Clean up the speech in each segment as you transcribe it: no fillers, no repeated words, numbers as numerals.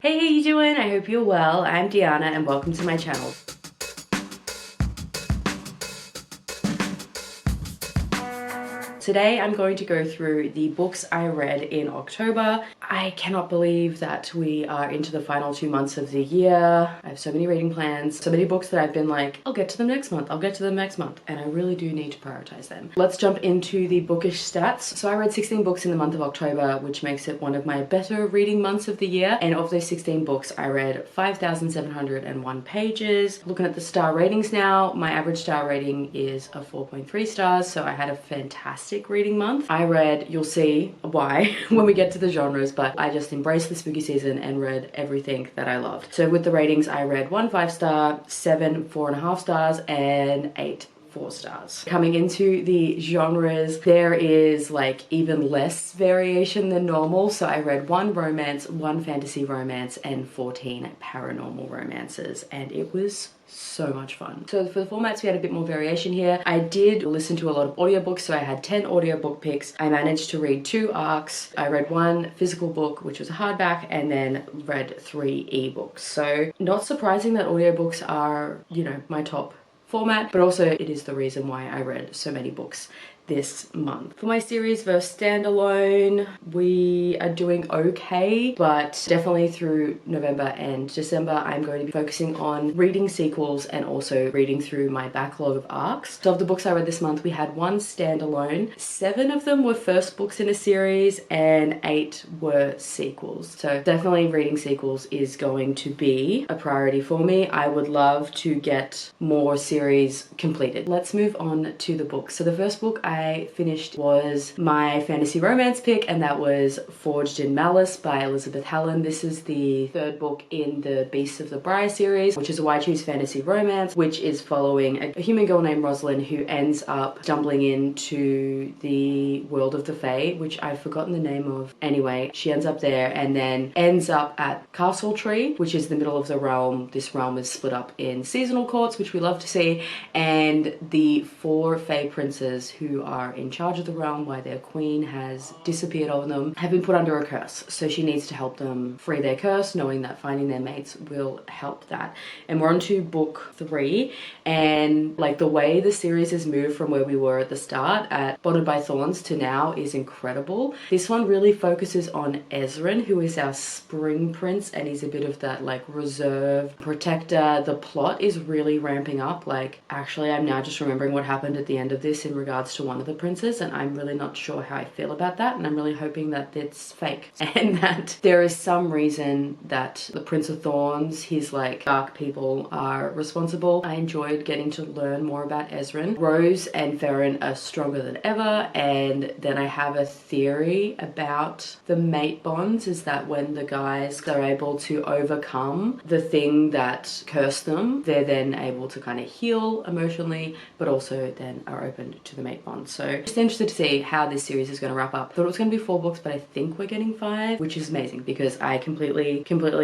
Hey, how you doing? I hope you're well. I'm Deanna and welcome to my channel. Today I'm going to go through the books I read in October. I cannot believe that we are into the final 2 months of the year. I have so many reading plans, so many books that I've been like, I'll get to them next month, I'll get to them next month, and I really do need to prioritize them. Let's jump into the Bookish Stats. So I read 16 books in the month of October, which makes it one of my better reading months of the year, and of those 16 books I read 5,701 pages. Looking at the star ratings now, my average star rating is a 4.3 stars, so I had a fantastic reading month. I read, you'll see why when we get to the genres, but I just embraced the spooky season and read everything that I loved. So with the ratings, I read 1 5-star, 7 4.5 stars, and 8 4 stars. Coming into the genres, there is like even less variation than normal. So I read 1 romance, 1 fantasy romance, and 14 paranormal romances, and it was so much fun. So for the formats, we had a bit more variation here. I did listen to a lot of audiobooks, so I had 10 audiobook picks. I managed to read 2 arcs. I read 1 physical book, which was a hardback, and then read 3 ebooks. So not surprising that audiobooks are, you know, my top format, but also it is the reason why I read so many books this month. For my series versus standalone, we are doing okay, but definitely through November and December, I'm going to be focusing on reading sequels and also reading through my backlog of arcs. So of the books I read this month, we had 1 standalone, 7 of them were first books in a series, and 8 were sequels. So definitely reading sequels is going to be a priority for me. I would love to get more series completed. Let's move on to the books. So the first book I finished was my fantasy romance pick, and that was Forged in Malice by Elizabeth Hallen. This is the 3rd book in the Beasts of the Briar series, which is a Why Choose fantasy romance, which is following a human girl named Rosalind who ends up stumbling into the world of the Fae, which I've forgotten the name of. Anyway, she ends up there and then ends up at Castle Tree, which is the middle of the realm. This realm is split up in seasonal courts, which we love to see, and the 4 Fae princes who are in charge of the realm, why their queen has disappeared on them, have been put under a curse. So she needs to help them free their curse, knowing that finding their mates will help that. And we're on to book 3, and like the way the series has moved from where we were at the start at Bonded by Thorns to now is incredible. This one really focuses on Ezran, who is our spring prince, and he's a bit of that like reserve protector. The plot is really ramping up. Like, actually, I'm now just remembering what happened at the end of this in regards to one of the princes, and I'm really not sure how I feel about that, and I'm really hoping that it's fake and that there is some reason that the Prince of Thorns, his like dark people, are responsible. I enjoyed getting to learn more about Ezran. Rose and Farron are stronger than ever, and then I have a theory about the mate bonds, is that when the guys are able to overcome the thing that cursed them, they're then able to kind of heal emotionally, but also then are open to the mate bond. So just interested to see how this series is going to wrap up. Thought it was going to be 4 books, but I think we're getting 5, which is amazing because I completely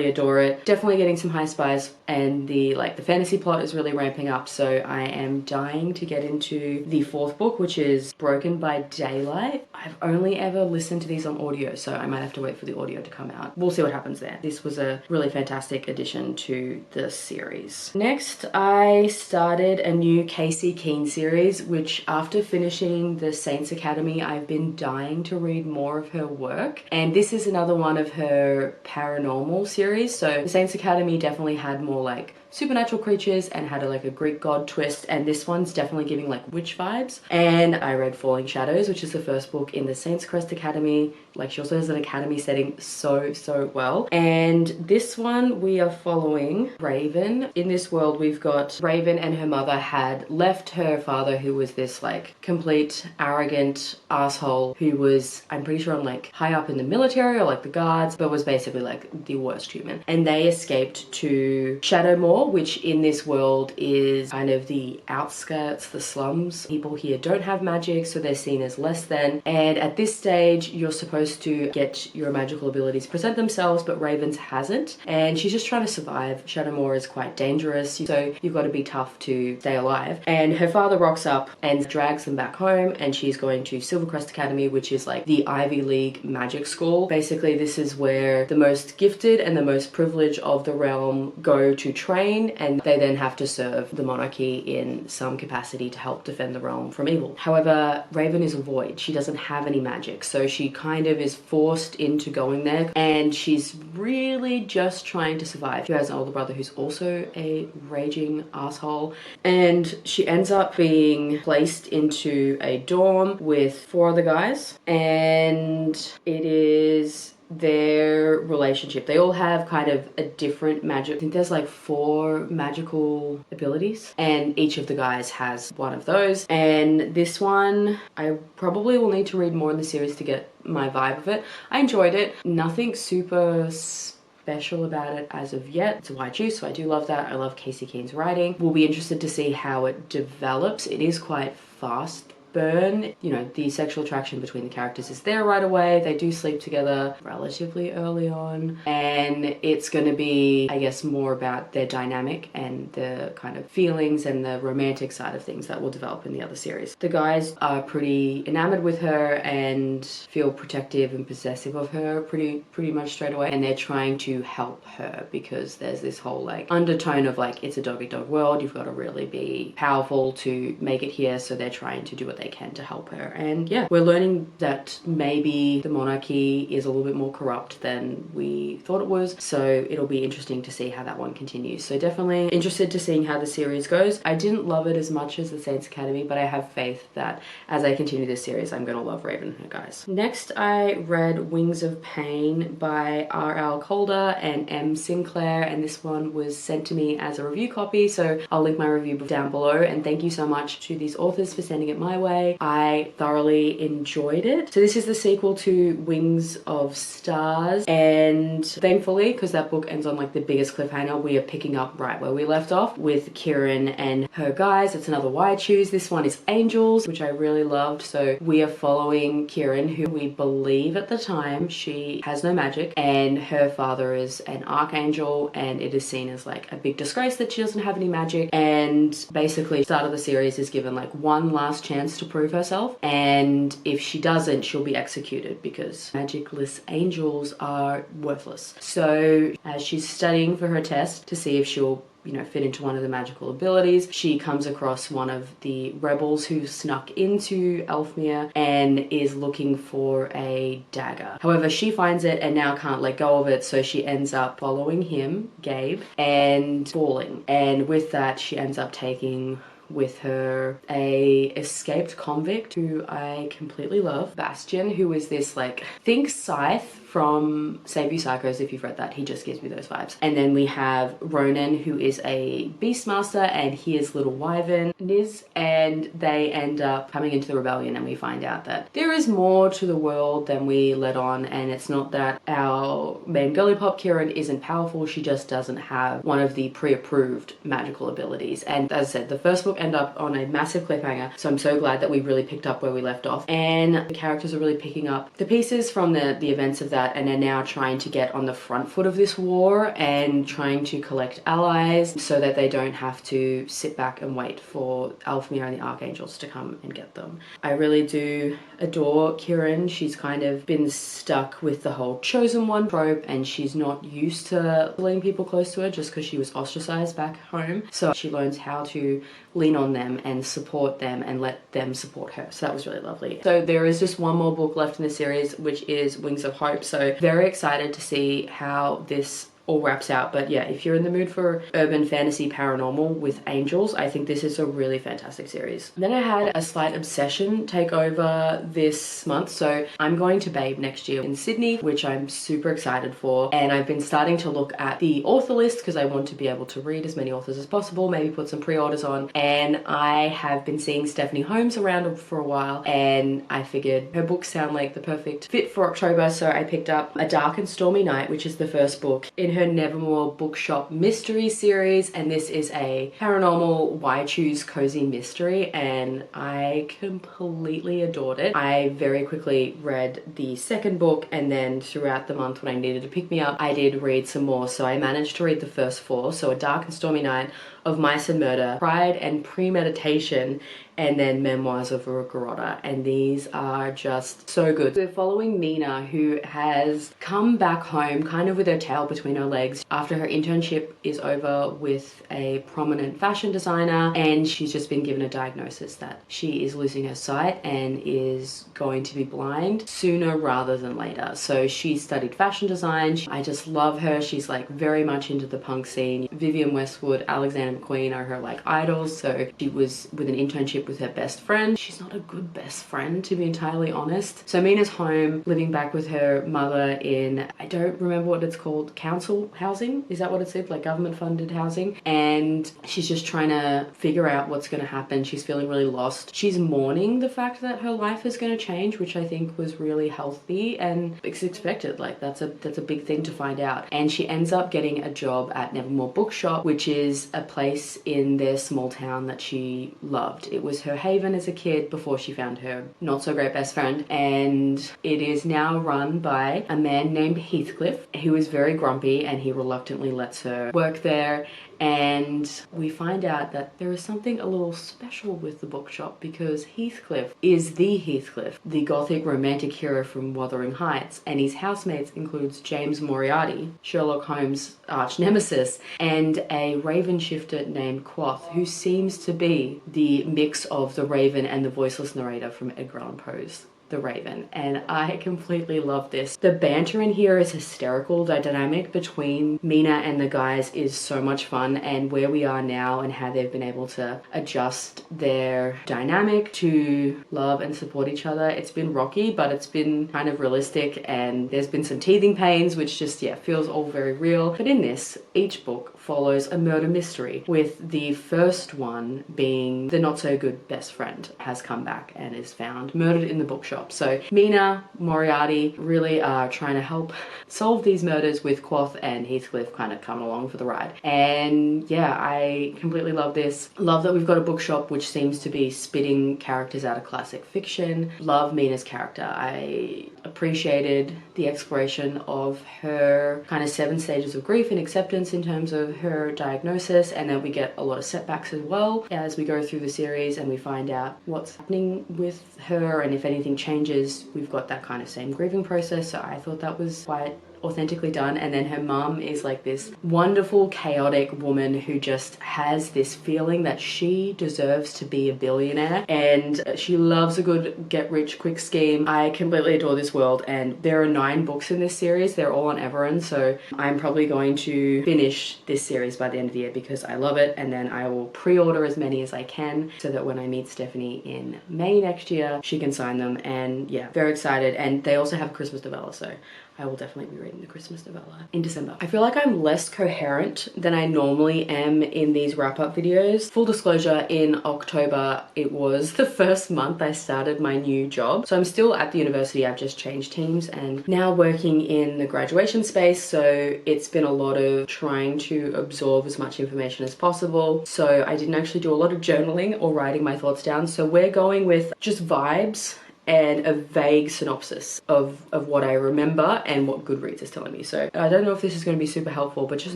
adore it. Definitely getting some high spice, and the fantasy plot is really ramping up. So I am dying to get into the 4th book, which is Broken by Daylight. I've only ever listened to these on audio, so I might have to wait for the audio to come out. We'll see what happens there. This was a really fantastic addition to the series. Next, I started a new Casey Keene series, which after finishing the Saints Academy, I've been dying to read more of her work. And this is another one of her paranormal series. So the Saints Academy definitely had more like supernatural creatures and had a Greek god twist, and this one's definitely giving like witch vibes. And I read Falling Shadows, which is the 1st book in the Saints Crest Academy. Like, she also has an academy setting so well. And this one we are following Raven. In this world, we've got Raven and her mother had left her father, who was this like complete arrogant asshole who was, I'm pretty sure, on like high up in the military or like the guards, but was basically like the worst human. And they escaped to Shadowmoor, which in this world is kind of the outskirts, the slums. People here don't have magic, so they're seen as less than. And at this stage, you're supposed to get your magical abilities present themselves, but Raven's hasn't, and she's just trying to survive. Shadowmoor is quite dangerous, so you've got to be tough to stay alive. And her father rocks up and drags them back home home, and she's going to Silvercrest Academy, which is like the Ivy League magic school. Basically, this is where the most gifted and the most privileged of the realm go to train, and they then have to serve the monarchy in some capacity to help defend the realm from evil. However, Raven is a void. She doesn't have any magic, so she kind of is forced into going there, and she's really just trying to survive. She has an older brother who's also a raging asshole, and she ends up being placed into a dorm with 4 other guys, and it is their relationship. They all have kind of a different magic. I think there's like 4 magical abilities, and each of the guys has one of those. And this one, I probably will need to read more in the series to get my vibe of it. I enjoyed it. Nothing super special about it as of yet. It's a YG, so I do love that. I love Casey Keen's writing. We'll be interested to see how it develops. It is quite fast burn. You know, the sexual attraction between the characters is there right away. They do sleep together relatively early on, and it's going to be, I guess, more about their dynamic and the kind of feelings and the romantic side of things that will develop in the other series. The guys are pretty enamored with her and feel protective and possessive of her pretty much straight away, and they're trying to help her because there's this whole like undertone of like, it's a dog eat dog world, you've got to really be powerful to make it here, so they're trying to do what they can to help her. And yeah, we're learning that maybe the monarchy is a little bit more corrupt than we thought it was, so it'll be interesting to see how that one continues. So definitely interested to seeing how the series goes. I didn't love it as much as the Saints Academy, but I have faith that as I continue this series, I'm gonna love Raven and her guys. Next, I read Wings of Pain by R.L. Calder and M. Sinclair, and this one was sent to me as a review copy, so I'll link my review down below. And thank you so much to these authors for sending it my way. I thoroughly enjoyed it. So this is the sequel to Wings of Stars, and thankfully, because that book ends on like the biggest cliffhanger, we are picking up right where we left off with Kieran and her guys. It's another Y choose. This one is Angels, which I really loved. So we are following Kieran, who we believe at the time she has no magic, and her father is an archangel, and it is seen as like a big disgrace that she doesn't have any magic. And basically, start of the series is given like one last chance to prove herself, and if she doesn't, she'll be executed because magicless angels are worthless. So as she's studying for her test to see if she'll, you know, fit into one of the magical abilities, she comes across one of the rebels who snuck into Elfmere and is looking for a dagger. However, she finds it and now can't let go of it, so she ends up following him, Gabe, and falling. And with that, she ends up taking with her a escaped convict who I completely love, Bastion, who is this like, think Scythe from Save You Psychos. If you've read that, he just gives me those vibes. And then we have Ronan, who is a Beastmaster, and he is little Wyvern Niz, and they end up coming into the rebellion, and we find out that there is more to the world than we let on, and it's not that our main girly pop Kieran isn't powerful, she just doesn't have one of the pre-approved magical abilities. And as I said, the first book ended up on a massive cliffhanger, so I'm so glad that we really picked up where we left off, and the characters are really picking up the pieces from the events of that, and are now trying to get on the front foot of this war and trying to collect allies so that they don't have to sit back and wait for Elfmere and the Archangels to come and get them. I really do adore Kieran. She's kind of been stuck with the whole chosen one trope, and she's not used to letting people close to her just because she was ostracized back home. So she learns how to lean on them and support them and let them support her. So that was really lovely. So there is just one more book left in the series, which is Wings of Hope. So very excited to see how this all wraps out. But yeah, if you're in the mood for urban fantasy paranormal with angels, I think this is a really fantastic series. Then I had a slight obsession take over this month. So I'm going to Babe next year in Sydney, which I'm super excited for. And I've been starting to look at the author list because I want to be able to read as many authors as possible, maybe put some pre-orders on. And I have been seeing Stephanie Holmes around for a while, and I figured her books sound like the perfect fit for October. So I picked up A Dark and Stormy Night, which is the first book in her Nevermore Bookshop mystery series, and this is a paranormal why choose cozy mystery, and I completely adored it. I very quickly read the second book, and then throughout the month when I needed to pick me up, I did read some more. So I managed to read the first 4, so A Dark and Stormy Night, Of Mice and Murder, Pride and Premeditation, and then Memoirs of a Garrotter, and these are just so good. We're following Mina, who has come back home kind of with her tail between her legs after her internship is over with a prominent fashion designer, and she's just been given a diagnosis that she is losing her sight and is going to be blind sooner rather than later. So she studied fashion design. I just love her. She's like very much into the punk scene. Vivienne Westwood, Alexander McQueen are her like idols. So she was with an internship with her best friend. She's not a good best friend, to be entirely honest. So Mina's home, living back with her mother in, I don't remember what it's called, council housing? Is that what it's called? Like government funded housing? And she's just trying to figure out what's going to happen. She's feeling really lost. She's mourning the fact that her life is going to change, which I think was really healthy and it's expected. Like that's a big thing to find out. And she ends up getting a job at Nevermore Bookshop, which is a place in their small town that she loved. It was her haven as a kid before she found her not so great best friend, and it is now run by a man named Heathcliff, who is very grumpy, and he reluctantly lets her work there. And we find out that there is something a little special with the bookshop because Heathcliff is the Heathcliff, the gothic romantic hero from Wuthering Heights, and his housemates includes James Moriarty, Sherlock Holmes' arch nemesis, and a raven shifter named Quoth, who seems to be the mix of the raven and the voiceless narrator from Edgar Allan Poe's The Raven, and I completely love this. The banter in here is hysterical. The dynamic between Mina and the guys is so much fun, and where we are now and how they've been able to adjust their dynamic to love and support each other. It's been rocky, but it's been kind of realistic, and there's been some teething pains, which just, yeah, feels all very real. But in this, each book follows a murder mystery, with the first one being the not so good best friend has come back and is found murdered in the bookshop. So Mina, Moriarty really are trying to help solve these murders, with Quoth and Heathcliff kind of coming along for the ride. And yeah, I completely love this. Love that we've got a bookshop which seems to be spitting characters out of classic fiction. Love Mina's character. I appreciated the exploration of her kind of 7 stages of grief and acceptance in terms of her diagnosis, and then we get a lot of setbacks as well as we go through the series and we find out what's happening with her, and if anything changes, we've got that kind of same grieving process. So I thought that was quite authentically done. And then her mum is like this wonderful chaotic woman who just has this feeling that she deserves to be a billionaire, and she loves a good get rich quick scheme. I completely adore this world, and there are 9 books in this series. They're all on Everend, so I'm probably going to finish this series by the end of the year because I love it, and then I will pre-order as many as I can so that when I meet Stephanie in May next year she can sign them. And yeah, very excited. And they also have a Christmas novella, so I will definitely be reading the Christmas novella in December. I feel like I'm less coherent than I normally am in these wrap-up videos. Full disclosure, in October, it was the first month I started my new job. So I'm still at the university, I've just changed teams and now working in the graduation space. So it's been a lot of trying to absorb as much information as possible. So I didn't actually do a lot of journaling or writing my thoughts down. So we're going with just vibes and a vague synopsis of what I remember and what Goodreads is telling me. So I don't know if this is going to be super helpful, but just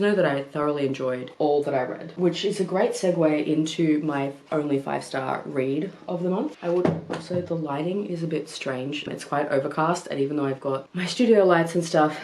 know that I thoroughly enjoyed all that I read, which is a great segue into my only 5-star read of the month. I would also, the lighting is a bit strange. It's quite overcast, and even though I've got my studio lights and stuff,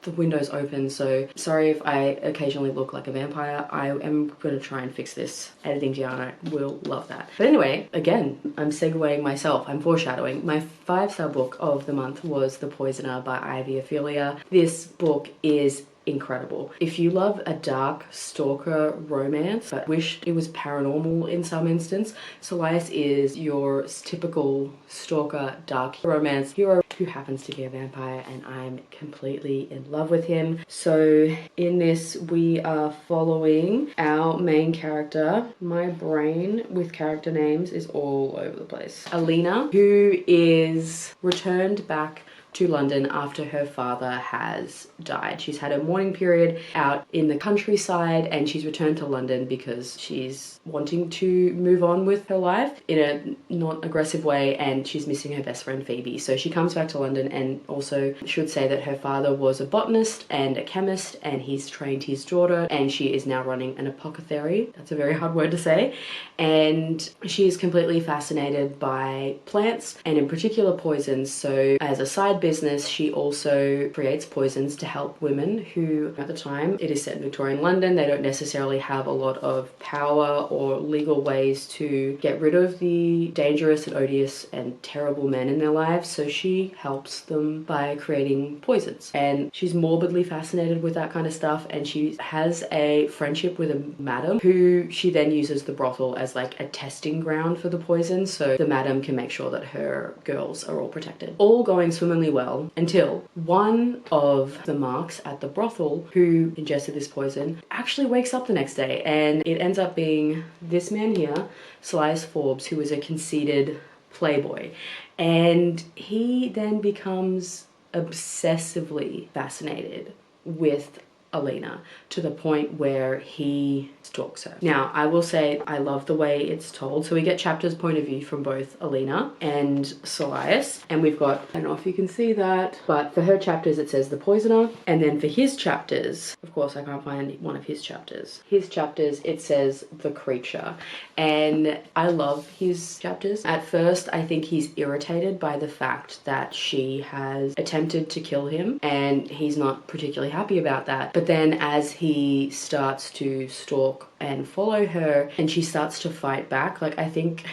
the window's open, so sorry if I occasionally look like a vampire. I am going to try and fix this. Editing Gianna will love that. But anyway, again, I'm segueing myself. I'm foreshadowing. My 5-star book of the month was The Poisoner by Ivy Ophelia. This book is incredible. If you love a dark stalker romance but wished it was paranormal in some instance, Elias is your typical stalker dark romance hero who happens to be a vampire, and I'm completely in love with him. So in this we are following our main character. My brain with character names is all over the place. Alina, who is returned back to London after her father has died. She's had a mourning period out in the countryside and she's returned to London because she's wanting to move on with her life in a not aggressive way, and she's missing her best friend Phoebe. So she comes back to London, and also should say that her father was a botanist and a chemist and he's trained his daughter, and she is now running an apothecary. That's a very hard word to say. And she is completely fascinated by plants and in particular poisons. So as a side business, she also creates poisons to help women who, at the time, it is set in Victorian London, they don't necessarily have a lot of power or legal ways to get rid of the dangerous and odious and terrible men in their lives. So she helps them by creating poisons. And she's morbidly fascinated with that kind of stuff, and she has a friendship with a madam who she then uses the brothel as like a testing ground for the poison, so the madam can make sure that her girls are all protected. All going swimmingly well until one of the marks at the brothel who ingested this poison actually wakes up the next day, and it ends up being this man here, Silas Forbes, who is a conceited playboy, and he then becomes obsessively fascinated with Alina to the point where he stalks her. Now, I will say I love the way it's told. So we get chapters point of view from both Alina and Silas, and we've got, I don't know if you can see that, but for her chapters it says the poisoner, and then for his chapters, of course I can't find one of his chapters. His chapters, it says the creature, and I love his chapters. At first I think he's irritated by the fact that she has attempted to kill him, and he's not particularly happy about that. But then as he starts to stalk and follow her and she starts to fight back, like I think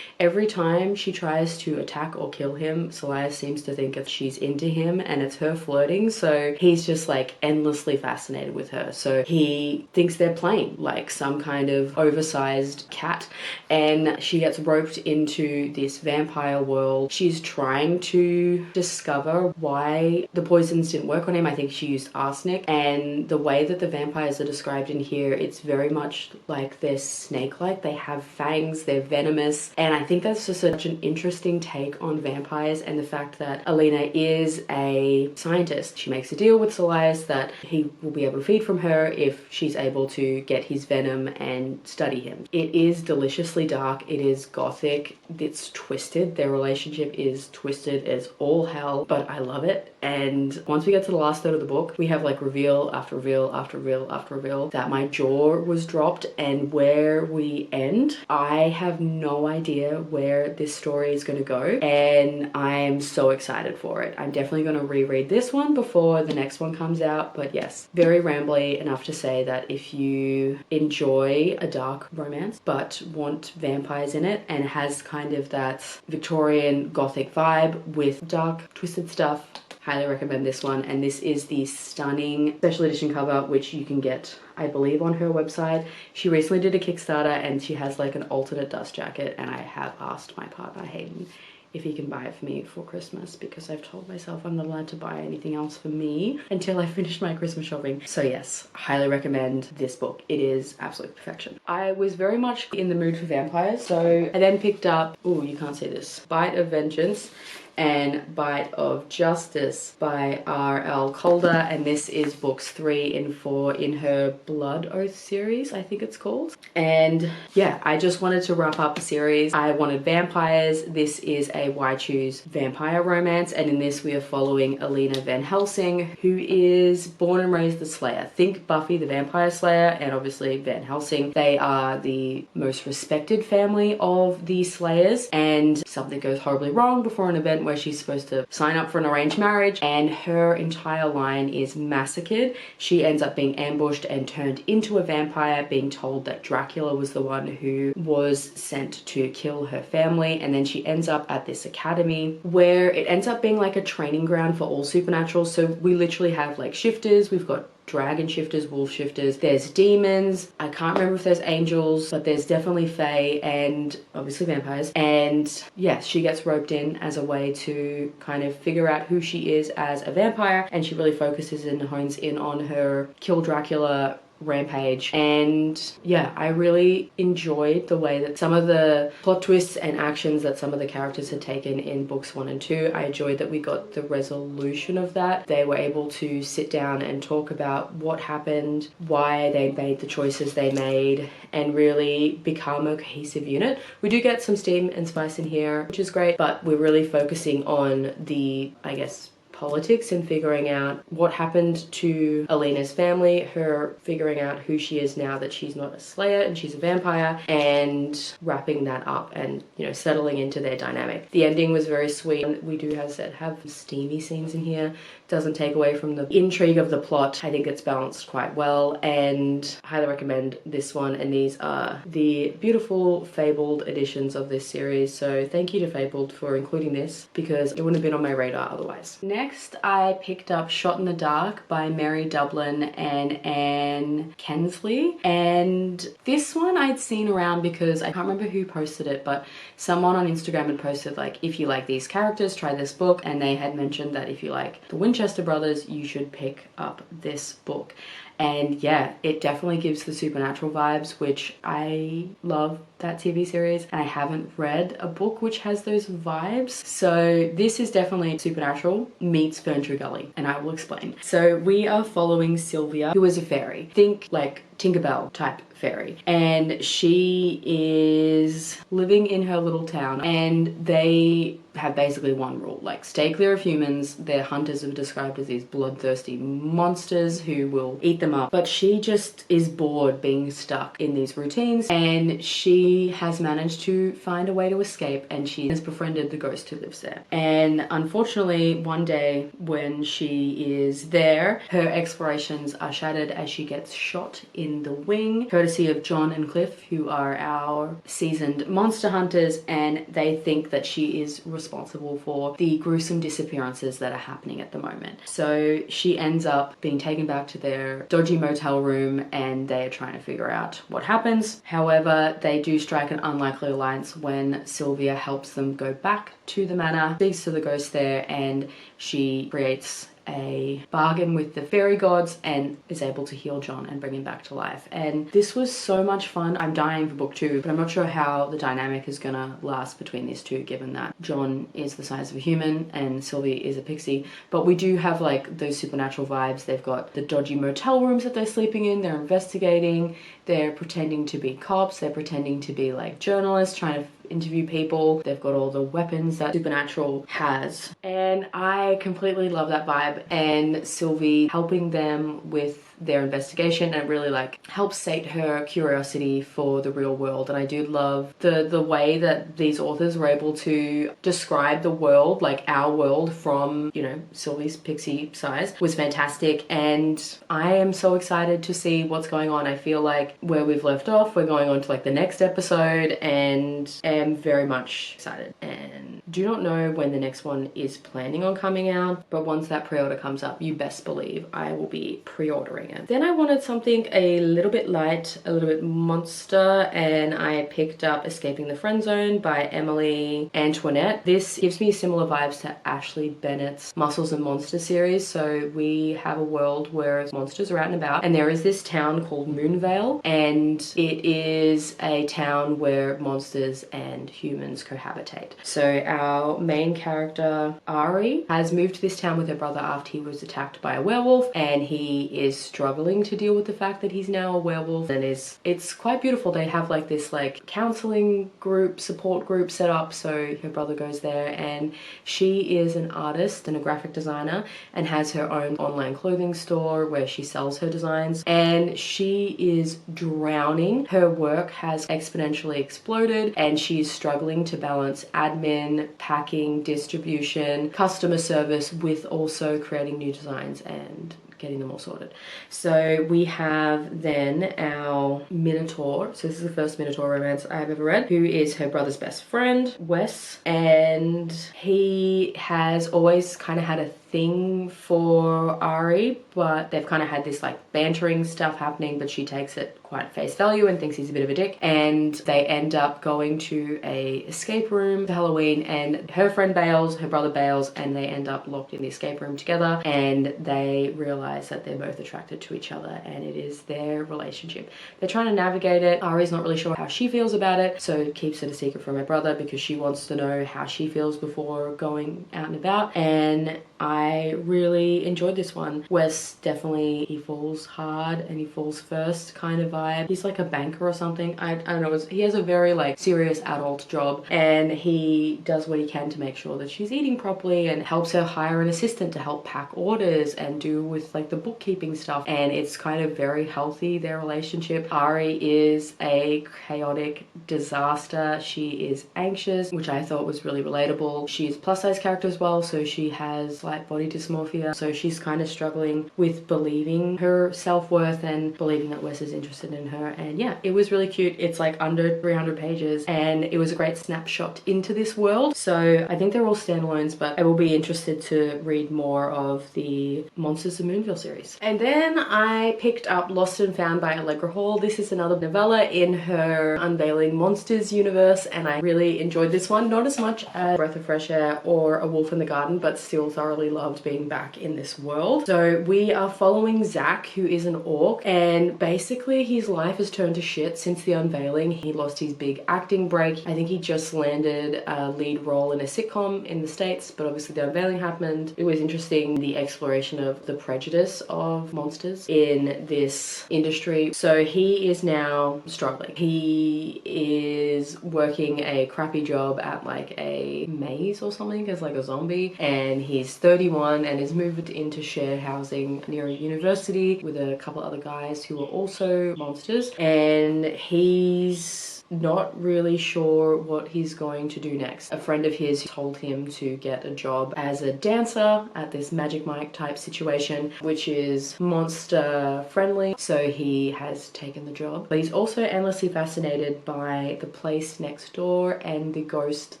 every time she tries to attack or kill him, Silas seems to think that she's into him and it's her flirting, so he's just like endlessly fascinated with her. So he thinks they're playing like some kind of oversized cat, and she gets roped into this vampire world. She's trying to discover why the poisons didn't work on him. I think she used arsenic, and the way that the vampires are described in here, it's very much like they're snake-like. They have fangs, they're venomous, and I think that's just such an interesting take on vampires, and the fact that Alina is a scientist. She makes a deal with Silas that he will be able to feed from her if she's able to get his venom and study him. It is deliciously dark, it is gothic, it's twisted. Their relationship is twisted as all hell, but I love it. And once we get to the last third of the book, we have like reveal after reveal after reveal after reveal that my jaw was dropped, and where we end, I have no idea where this story is going to go, and I am so excited for it. I'm definitely going to reread this one before the next one comes out, but yes, very rambly enough to say that if you enjoy a dark romance but want vampires in it and has kind of that Victorian gothic vibe with dark twisted stuff, highly recommend this one. And this is the stunning special edition cover, which you can get, I believe, on her website. She recently did a Kickstarter and she has like an alternate dust jacket, and I have asked my partner Hayden if he can buy it for me for Christmas, because I've told myself I'm not allowed to buy anything else for me until I finish my Christmas shopping. So yes, highly recommend this book. It is absolute perfection. I was very much in the mood for vampires, so I then picked up, oh, you can't see this, Bite of Vengeance and Bite of Justice by R.L. Calder, and this is books 3 and 4 in her Blood Oath series, I think it's called. And yeah, I just wanted to wrap up the series. I wanted vampires. This is a Why Choose vampire romance, and in this we are following Alina Van Helsing, who is born and raised the Slayer. Think Buffy the Vampire Slayer and obviously Van Helsing. They are the most respected family of the Slayers, and something goes horribly wrong before an event where she's supposed to sign up for an arranged marriage, and her entire line is massacred. She ends up being ambushed and turned into a vampire, being told that Dracula was the one who was sent to kill her family, and then she ends up at this academy where it ends up being like a training ground for all supernatural. So we literally have like shifters, we've got dragon shifters, wolf shifters, there's demons, I can't remember if there's angels, but there's definitely fae and obviously vampires. And yes, she gets roped in as a way to kind of figure out who she is as a vampire, and she really focuses and hones in on her kill Dracula rampage. And yeah, I really enjoyed the way that some of the plot twists and actions that some of the characters had taken in books 1 and 2. I enjoyed that we got the resolution of that. They were able to sit down and talk about what happened, why they made the choices they made, and really become a cohesive unit. We do get some steam and spice in here, which is great, but we're really focusing on the, I guess, politics and figuring out what happened to Alina's family, her figuring out who she is now that she's not a slayer and she's a vampire, and wrapping that up and, you know, settling into their dynamic. The ending was very sweet. We do, as I said, have steamy scenes in here. Doesn't take away from the intrigue of the plot. I think it's balanced quite well, and highly recommend this one. And these are the beautiful Fabled editions of this series, so thank you to Fabled for including this because it wouldn't have been on my radar otherwise. Next, I picked up Shot in the Dark by Mary Dublin and Anne Kensley, and this one I'd seen around because I can't remember who posted it, but someone on Instagram had posted like, if you like these characters, try this book, and they had mentioned that if you like the Winchester brothers, you should pick up this book. And yeah, it definitely gives the supernatural vibes, which I love that TV series, and I haven't read a book which has those vibes. So this is definitely supernatural meets Ferntree Gully, and I will explain. So we are following Sylvia, who is a fairy. Think like Tinkerbell type fairy, and she is living in her little town, and they have basically one rule, like stay clear of humans. Their hunters are described as these bloodthirsty monsters who will eat them up, but she just is bored being stuck in these routines, and she has managed to find a way to escape, and she has befriended the ghost who lives there. And unfortunately, one day when she is there, her explorations are shattered as she gets shot in the wing, courtesy of John and Cliff, who are our seasoned monster hunters, and they think that she is responsible for the gruesome disappearances that are happening at the moment. So she ends up being taken back to their dodgy motel room, and they are trying to figure out what happens. However, they do strike an unlikely alliance when Sylvia helps them go back to the manor, speaks to the ghost there, and she creates a bargain with the fairy gods and is able to heal John and bring him back to life. And this was so much fun. I'm dying for book 2, but I'm not sure how the dynamic is gonna last between these two, given that John is the size of a human and Sylvie is a pixie. But we do have like those supernatural vibes. They've got the dodgy motel rooms that they're sleeping in, they're investigating, they're pretending to be cops, they're pretending to be like journalists trying to interview people. They've got all the weapons that Supernatural has, and I completely love that vibe. And Sylvie helping them with their investigation and really like helps sate her curiosity for the real world. And I do love the way that these authors were able to describe the world, like our world, from, you know, Sylvie's pixie size was fantastic. And I am so excited to see what's going on. I feel like where we've left off, we're going on to like the next episode, and am very much excited, and do not know when the next one is planning on coming out, but once that pre-order comes up, you best believe I will be pre-ordering it. Then I wanted something a little bit light, a little bit monster, and I picked up Escaping the Friendzone by Emily Antoinette. This gives me similar vibes to Ashley Bennett's Muscles and Monster series. So we have a world where monsters are out and about, and there is this town called Moonvale, and it is a town where monsters and humans cohabitate. So our main character, Ari, has moved to this town with her brother after he was attacked by a werewolf, and he is struggling to deal with the fact that he's now a werewolf. And it's quite beautiful. They have like this like counseling group, support group set up, so her brother goes there, and she is an artist and a graphic designer and has her own online clothing store where she sells her designs, and she is drowning. Her work has exponentially exploded, and she's struggling to balance admin, packing, distribution, customer service with also creating new designs and getting them all sorted. So we have then our Minotaur. So this is the first Minotaur romance I've ever read, who is her brother's best friend, Wes, and he has always kind of had a thing for Ari, but they've kind of had this like bantering stuff happening, but she takes it quite face value and thinks he's a bit of a dick, and they end up going to a escape room for Halloween, and her friend bails, her brother bails, and they end up locked in the escape room together, and they realize that they're both attracted to each other and it is their relationship. They're trying to navigate it. Ari's not really sure how she feels about it, so keeps it a secret from her brother because she wants to know how she feels before going out and about. And I really enjoyed this one. Wes definitely, he falls hard and he falls first kind of vibe. He's like a banker or something. I don't know, he has a very like serious adult job, and he does what he can to make sure that she's eating properly and helps her hire an assistant to help pack orders and do with like the bookkeeping stuff, and it's kind of very healthy, their relationship. Ari is a chaotic disaster. She is anxious, which I thought was really relatable. She's a plus size character as well, so she has like body dysmorphia, so she's kind of struggling with believing her self-worth and believing that Wes is interested in her. And yeah, it was really cute. It's like under 300 pages and it was a great snapshot into this world. So I think they're all standalones, but I will be interested to read more of the Monsters of Moonville series. And then I picked up Lost and Found by Allegra Hall. This is another novella in her Unveiling Monsters universe, and I really enjoyed this one. Not as much as Breath of Fresh Air or A Wolf in the Garden, but still thoroughly loved being back in this world. So we are following Zach, who is an orc, and basically his life has turned to shit since the unveiling. He lost his big acting break. I think he just landed a lead role in a sitcom in the States, but obviously the unveiling happened. It was interesting, the exploration of the prejudice of monsters in this industry. So he is now struggling. He is working a crappy job at like a maze or something as like a zombie, and he's 31 and is moved into shared housing near a university with a couple other guys who are also monsters, and he's not really sure what he's going to do next. A friend of his told him to get a job as a dancer at this Magic Mike type situation, which is monster friendly, so he has taken the job. But he's also endlessly fascinated by the place next door and the ghost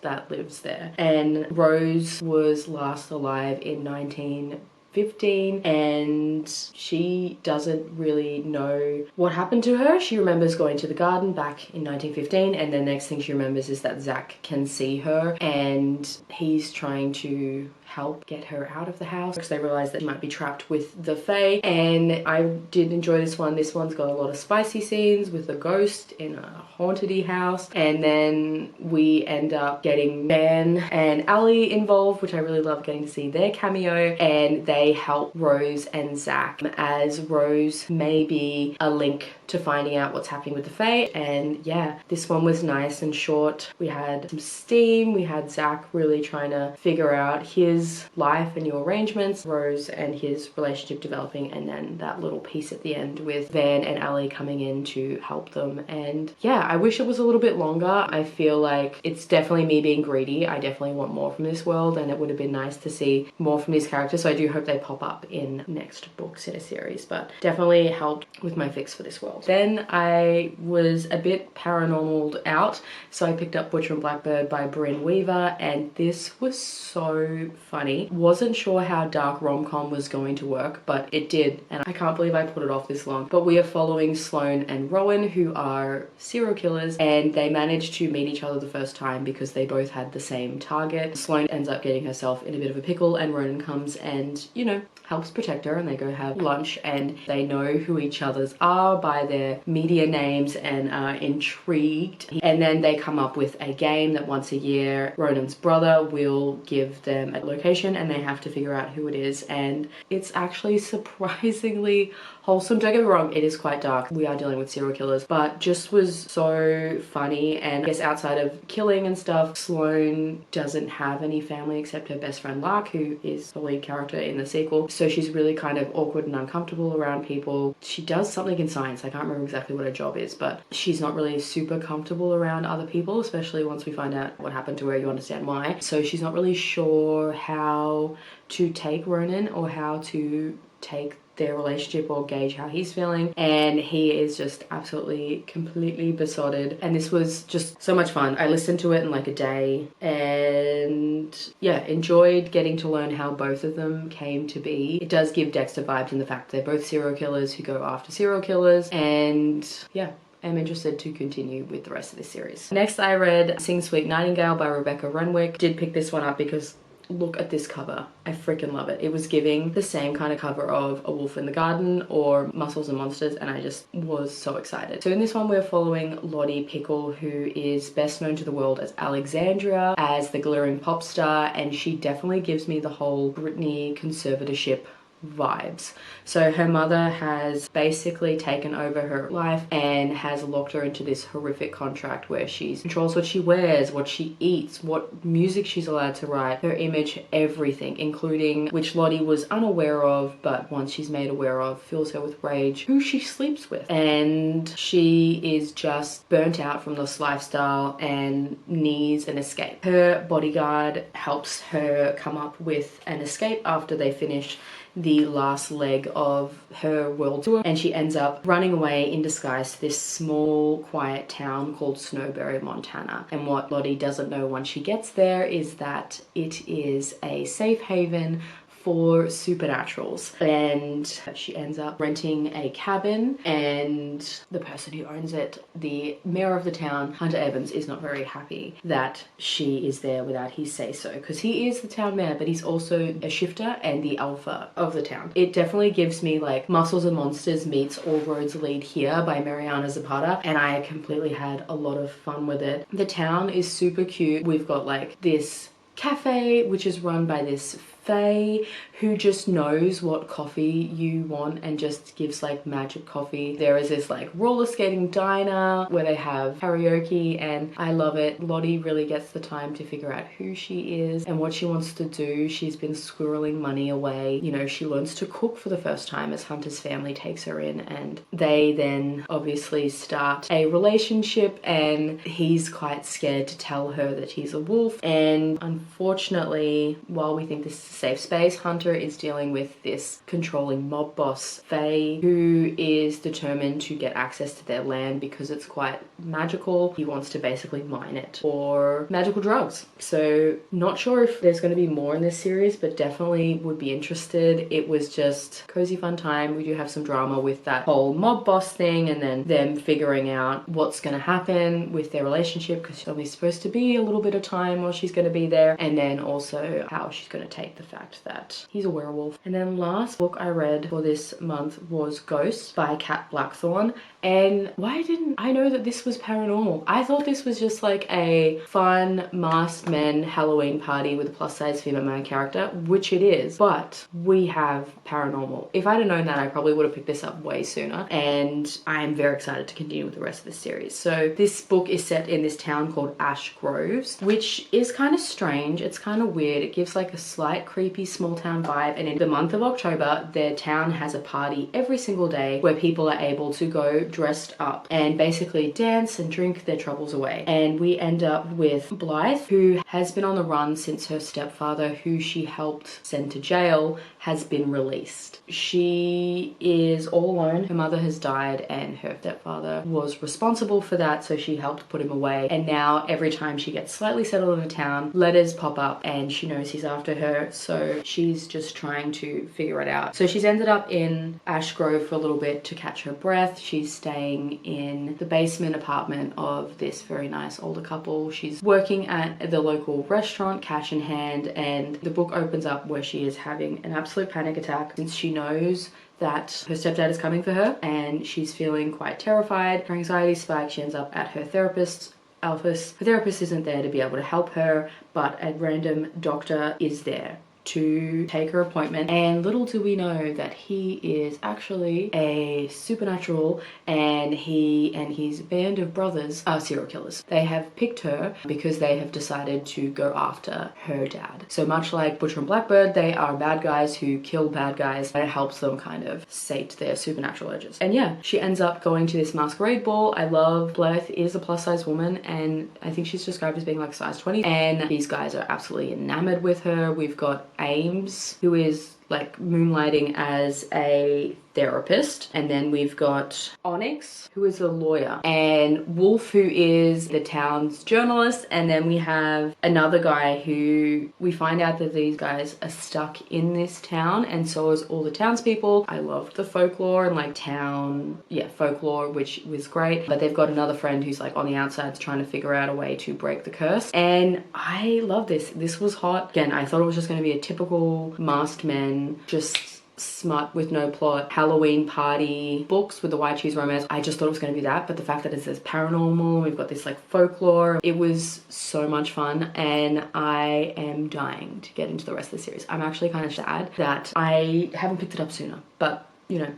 that lives there. And Rose was last alive in 1915, and she doesn't really know what happened to her. She remembers going to the garden back in 1915, and the next thing she remembers is that Zach can see her and he's trying to help get her out of the house because they realize that she might be trapped with the Fae. And I did enjoy this one. This one's got a lot of spicy scenes with a ghost in a haunted-y house, and then we end up getting Van and Ali involved, which I really love getting to see their cameo, and they help Rose and Zach, as Rose may be a link to finding out what's happening with the Fae. And yeah, this one was nice and short. We had some steam. We had Zach really trying to figure out his life and new arrangements, Rose and his relationship developing, and then that little piece at the end with Van and Ali coming in to help them. And yeah, I wish it was a little bit longer. I feel like it's definitely me being greedy. I definitely want more from this world, and it would have been nice to see more from these characters, so I do hope they pop up in next books in a series, but definitely helped with my fix for this world. Then I was a bit paranormaled out, so I picked up Butcher and Blackbird by Brynn Weaver, and this was so funny. Wasn't sure how dark rom-com was going to work, but it did, and I can't believe I put it off this long. But we are following Sloane and Rowan, who are serial killers, and they managed to meet each other the first time because they both had the same target. Sloane ends up getting herself in a bit of a pickle, and Ronan comes and, you know, helps protect her, and they go have lunch, and they know who each other's are by their media names and are intrigued. And then they come up with a game that once a year Ronan's brother will give them a location and they have to figure out who it is, and it's actually surprisingly wholesome. Don't get me wrong, it is quite dark. We are dealing with serial killers, but just was so funny. And I guess outside of killing and stuff, Sloane doesn't have any family except her best friend Lark, who is the lead character in the sequel. So she's really kind of awkward and uncomfortable around people. She does something in science. I can't remember exactly what her job is, but she's not really super comfortable around other people, especially once we find out what happened to her, you understand why. So she's not really sure how to take Ronan or how to take their relationship or gauge how he's feeling, and he is just absolutely completely besotted, and this was just so much fun. I listened to it in like a day and yeah, enjoyed getting to learn how both of them came to be. It does give Dexter vibes in the fact they're both serial killers who go after serial killers, and yeah, I'm interested to continue with the rest of this series. Next I read Sing Sweet Nightingale by Rebecca Renwick. Did pick this one up because look at this cover. I freaking love it. It was giving the same kind of cover of A Wolf in the Garden or Muscles and Monsters, and I just was so excited. So in this one we're following Lottie Pickle, who is best known to the world as Alexandria, as the glittering pop star, and she definitely gives me the whole Britney conservatorship vibes. So her mother has basically taken over her life and has locked her into this horrific contract where she controls what she wears, what she eats, what music she's allowed to write, her image, everything, including, which Lottie was unaware of, but once she's made aware of, fills her with rage, who she sleeps with. And she is just burnt out from this lifestyle and needs an escape. Her bodyguard helps her come up with an escape after they finish the last leg of her world tour, and she ends up running away in disguise to this small quiet town called Snowberry, Montana. And what Lottie doesn't know once she gets there is that it is a safe haven for supernaturals, and she ends up renting a cabin, and the person who owns it, the mayor of the town, Hunter Evans, is not very happy that she is there without his say-so, because he is the town mayor, but he's also a shifter and the alpha of the town. It definitely gives me like Muscles and Monsters meets All Roads Lead Here by Mariana Zapata, and I completely had a lot of fun with it. The town is super cute. We've got like this cafe which is run by this Faye who just knows what coffee you want and just gives like magic coffee. There is this like roller skating diner where they have karaoke, and I love it. Lottie really gets the time to figure out who she is and what she wants to do. She's been squirreling money away. You know, she learns to cook for the first time as Hunter's family takes her in, and they then obviously start a relationship, and he's quite scared to tell her that he's a wolf. And unfortunately, while we think this is a safe space, Hunter is dealing with this controlling mob boss, Faye, who is determined to get access to their land because it's quite magical. He wants to basically mine it for magical drugs. So not sure if there's going to be more in this series, but definitely would be interested. It was just cozy fun time. We do have some drama with that whole mob boss thing, and then them figuring out what's going to happen with their relationship, because she's only supposed to be a little bit of time while she's going to be there, and then also how she's going to take the fact that he's a werewolf. And then last book I read for this month was Ghost by Kat Blackthorne. And why didn't I know that this was paranormal? I thought this was just like a fun masked men Halloween party with a plus size female main character, which it is, but we have paranormal. If I'd have known that, I probably would have picked this up way sooner, and I'm very excited to continue with the rest of the series. So this book is set in this town called Ash Groves, which is kind of strange. It's kind of weird. It gives like a slight creepy small town vibe, and in the month of October, their town has a party every single day where people are able to go dressed up and basically dance and drink their troubles away. And we end up with Blythe, who has been on the run since her stepfather, who she helped send to jail, has been released. She is all alone. Her mother has died and her stepfather was responsible for that, so she helped put him away. And now every time she gets slightly settled in a town, letters pop up and she knows he's after her, so she's just trying to figure it out. So she's ended up in Ash Grove for a little bit to catch her breath. She's staying in the basement apartment of this very nice older couple. She's working at the local restaurant, cash in hand, and the book opens up where she is having an absolute panic attack since she knows that her stepdad is coming for her, and she's feeling quite terrified. Her anxiety spikes. She ends up at her therapist's office. Her therapist isn't there to be able to help her, but a random doctor is there to take her appointment, and little do we know that he is actually a supernatural, and he and his band of brothers are serial killers. They have picked her because they have decided to go after her dad. So much like Butcher and Blackbird, they are bad guys who kill bad guys, and it helps them kind of sate their supernatural urges. And yeah, she ends up going to this masquerade ball. I love Blythe is a plus size woman, and I think she's described as being like size 20, and these guys are absolutely enamored with her. We've got Ames, who is like moonlighting as a therapist. And then we've got Onyx, who is a lawyer, and Wolf, who is the town's journalist. And then we have another guy who we find out that these guys are stuck in this town, and so is all the townspeople. I loved the folklore and like town, yeah, folklore, which was great. But they've got another friend who's like on the outsides trying to figure out a way to break the curse. And I love this. This was hot. Again, I thought it was just going to be a typical masked men, just smut with no plot, Halloween party books with the why choose romance. I just thought it was going to be that, but the fact that it says paranormal, we've got this like folklore, it was so much fun, and I am dying to get into the rest of the series. I'm actually kind of sad that I haven't picked it up sooner, but you know,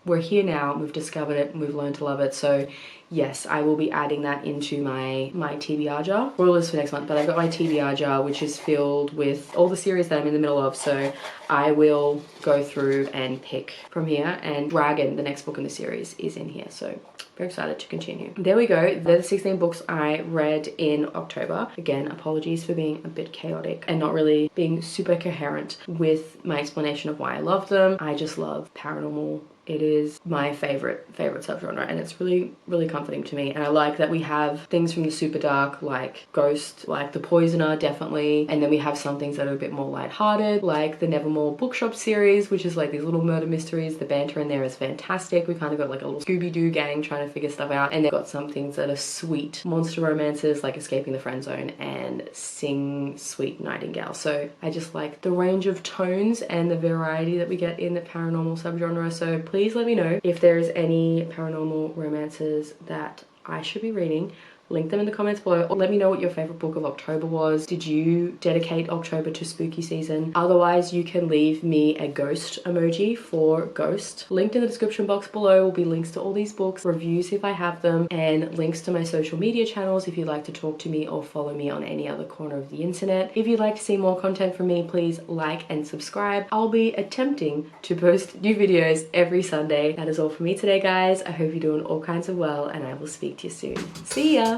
we're here now, we've discovered it, and we've learned to love it. So yes, I will be adding that into my TBR jar. Spoilers for next month, but I've got my TBR jar, which is filled with all the series that I'm in the middle of. So I will go through and pick from here, and Dragon, the next book in the series, is in here. So very excited to continue. There we go. They're the 16 books I read in October. Again, apologies for being a bit chaotic and not really being super coherent with my explanation of why I love them. I just love paranormal. It is my favorite subgenre, and it's really, really comforting to me. And I like that we have things from the super dark, like Ghost, like The Poisoner, definitely. And then we have some things that are a bit more lighthearted, like the Nevermore Bookshop series, which is like these little murder mysteries. The banter in there is fantastic. We kind of got like a little Scooby-Doo gang trying to figure stuff out. And they've got some things that are sweet monster romances, like Escaping the Friendzone and Sing Sweet Nightingale. So I just like the range of tones and the variety that we get in the paranormal subgenre. So please let me know if there's any paranormal romances that I should be reading. Link them in the comments below, or let me know what your favorite book of October was. Did you dedicate October to spooky season? Otherwise, you can leave me a ghost emoji for Ghost. Linked in the description box below will be links to all these books, reviews if I have them, and links to my social media channels if you'd like to talk to me or follow me on any other corner of the internet. If you'd like to see more content from me, please like and subscribe. I'll be attempting to post new videos every Sunday. That is all for me today, guys. I hope you're doing all kinds of well, and I will speak to you soon. See ya!